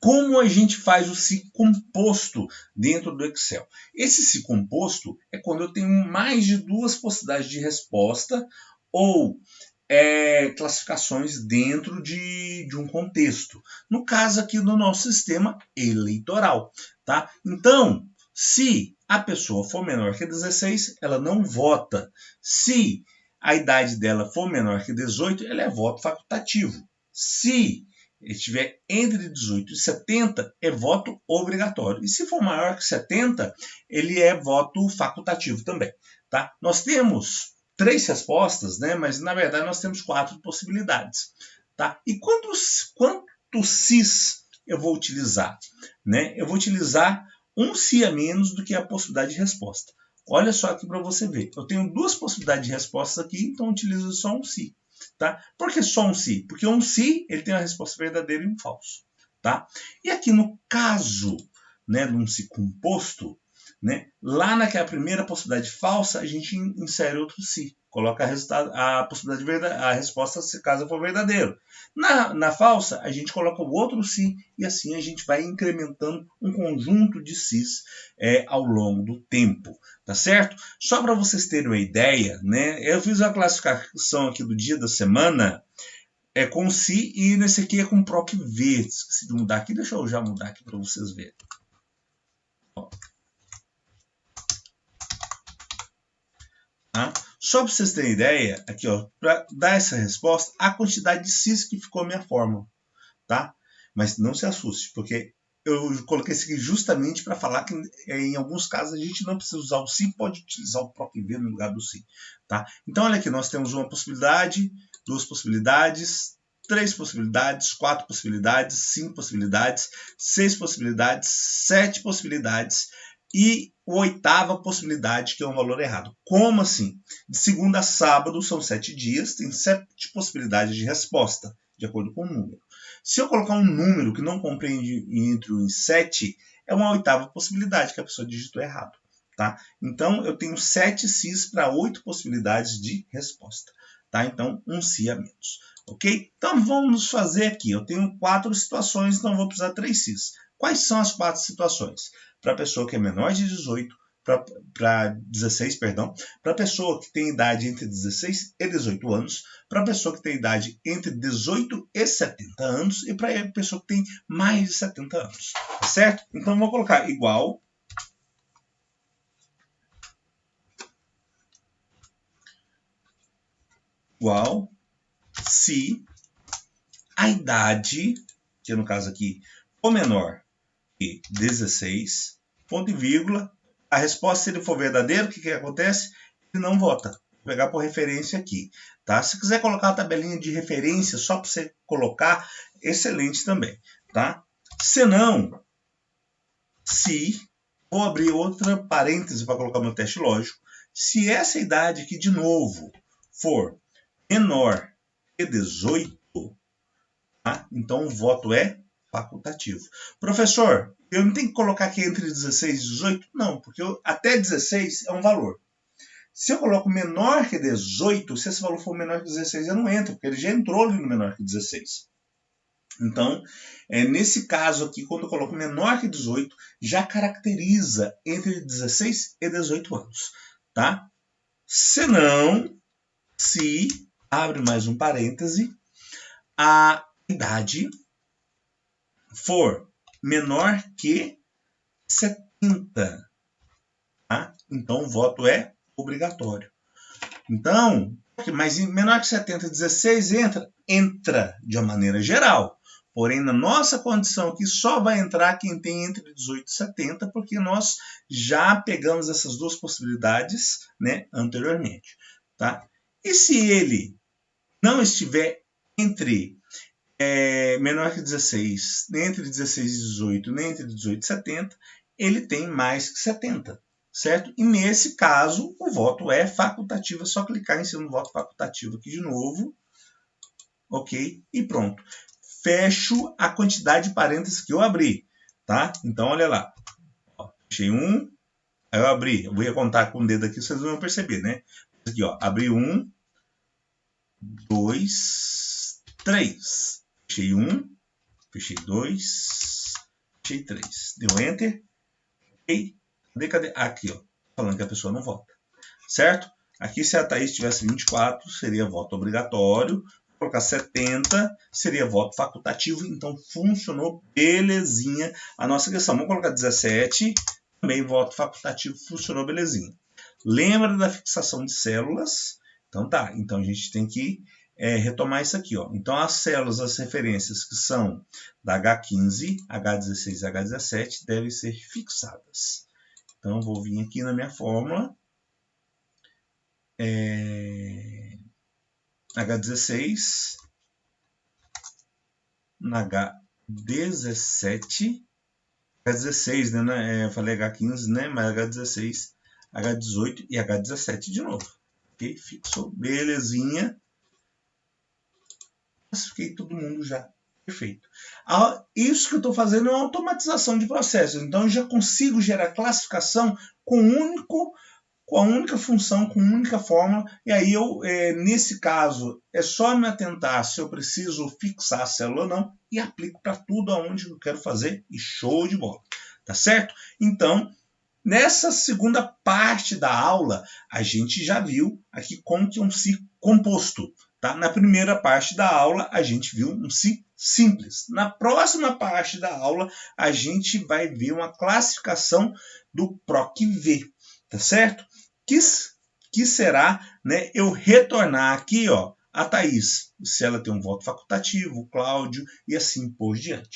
Como a gente faz o se composto dentro do Excel? Esse se composto é quando eu tenho mais de duas possibilidades de resposta ou classificações dentro de um contexto. No caso aqui do nosso sistema eleitoral. Tá? Então, se a pessoa for menor que 16, ela não vota. Se a idade dela for menor que 18, ela é voto facultativo. Se estiver entre 18 e 70, é voto obrigatório. E se for maior que 70, ele é voto facultativo também. Tá? Nós temos 3 respostas, né? Mas na verdade nós temos 4 possibilidades. Tá? E quantos cis eu vou utilizar? Né? Eu vou utilizar um si a menos do que a possibilidade de resposta. Olha só aqui para você ver. Eu tenho 2 possibilidades de resposta aqui, então eu utilizo só um si. Tá? Por que só um si? Porque um si ele tem uma resposta verdadeira e um falso. Tá? E aqui no caso, né, de um si composto, né, lá naquela primeira possibilidade falsa, a gente insere outro si. Coloca a possibilidade a resposta se caso for verdadeiro. Na falsa, a gente coloca o outro si e assim a gente vai incrementando um conjunto de sis ao longo do tempo. Tá certo? Só para vocês terem uma ideia, né, eu fiz uma classificação aqui do dia da semana com si e nesse aqui é com PROC V. Esqueci de mudar aqui, deixa eu já mudar aqui para vocês verem. Ó. Tá? Só para vocês terem ideia, aqui para dar essa resposta, a quantidade de cis que ficou a minha fórmula. Tá? Mas não se assuste, porque eu coloquei isso aqui justamente para falar que em alguns casos a gente não precisa usar o si, pode utilizar o próprio V no lugar do si. Tá? Então olha aqui, nós temos uma possibilidade, 2 possibilidades, 3 possibilidades, 4 possibilidades, 5 possibilidades, 6 possibilidades, 7 possibilidades e a 8ª possibilidade, que é um valor errado. Como assim? De segunda a sábado são 7 dias, tem 7 possibilidades de resposta, de acordo com o número. Se eu colocar um número que não compreende entre 1 e 7, é uma 8ª possibilidade que a pessoa digitou errado. Tá? Então, eu tenho 7 sis para 8 possibilidades de resposta. Tá? Então, um si a menos. Ok? Então, vamos fazer aqui. Eu tenho 4 situações, então vou precisar 3 sis. Quais são as 4 situações? Para a pessoa que é menor de 18, para 16, perdão, para a pessoa que tem idade entre 16 e 18 anos, para a pessoa que tem idade entre 18 e 70 anos e para a pessoa que tem mais de 70 anos, tá certo? Então, vou colocar igual se a idade, que no caso aqui for menor que 16, ponto e vírgula, a resposta, se ele for verdadeiro, o que acontece? Ele não vota. Vou pegar por referência aqui. Tá? Se quiser colocar a tabelinha de referência só para você colocar, excelente também. Tá? Se não, vou abrir outra parêntese para colocar meu teste lógico. Se essa idade aqui, de novo, for menor que 18, tá? Então o voto é facultativo. Professor, eu não tenho que colocar aqui entre 16 e 18? Não, porque até 16 é um valor. Se eu coloco menor que 18, se esse valor for menor que 16, eu não entro, porque ele já entrou ali no menor que 16. Então, nesse caso aqui, quando eu coloco menor que 18, já caracteriza entre 16 e 18 anos. Tá? Se não, se, abre mais um parêntese, a idade for menor que 70, tá? Então o voto é obrigatório. Então, mas menor que 70, 16 entra de uma maneira geral. Porém, na nossa condição aqui, só vai entrar quem tem entre 18 e 70, porque nós já pegamos essas 2 possibilidades, né, anteriormente. Tá? E se ele não estiver entre menor que 16, nem entre 16 e 18, nem entre 18 e 70, ele tem mais que 70, certo? E nesse caso, o voto é facultativo, é só clicar em cima do voto facultativo aqui de novo, ok? E pronto. Fecho a quantidade de parênteses que eu abri, tá? Então, olha lá. Ó, fechei um, aí eu abri, eu vou contar com o dedo aqui, vocês vão perceber, né? Aqui, ó, abri 1, 2, 3. Fechei 1, fechei 2, Achei 3. Deu Enter. Ok. Cadê? Aqui, ó. Falando que a pessoa não vota. Certo? Aqui, se a Thaís tivesse 24, seria voto obrigatório. Vou colocar 70, seria voto facultativo. Então, funcionou belezinha a nossa questão. Vamos colocar 17, também voto facultativo, funcionou belezinha. Lembra da fixação de células? Então, tá. Então, a gente tem que retomar isso aqui, ó. Então, as células, as referências que são da H15, H16 e H17 devem ser fixadas. Então, vou vir aqui na minha fórmula. H16 na H17, H16, né? Eu falei H15, né? Mas H16, H18 e H17 de novo. Ok? Fixou, belezinha. Classifiquei todo mundo já. Perfeito. Isso que eu estou fazendo é uma automatização de processos. Então, eu já consigo gerar classificação com a única função, com uma única fórmula. E aí, nesse caso, é só me atentar se eu preciso fixar a célula ou não e aplico para tudo aonde eu quero fazer e show de bola. Tá certo? Então, nessa segunda parte da aula, a gente já viu aqui como que é um si composto. Tá? Na primeira parte da aula, a gente viu um si simples. Na próxima parte da aula, a gente vai ver uma classificação do PROC-V. Tá certo? Que será, né, eu retornar aqui, ó, a Thaís, se ela tem um voto facultativo, o Cláudio e assim por diante.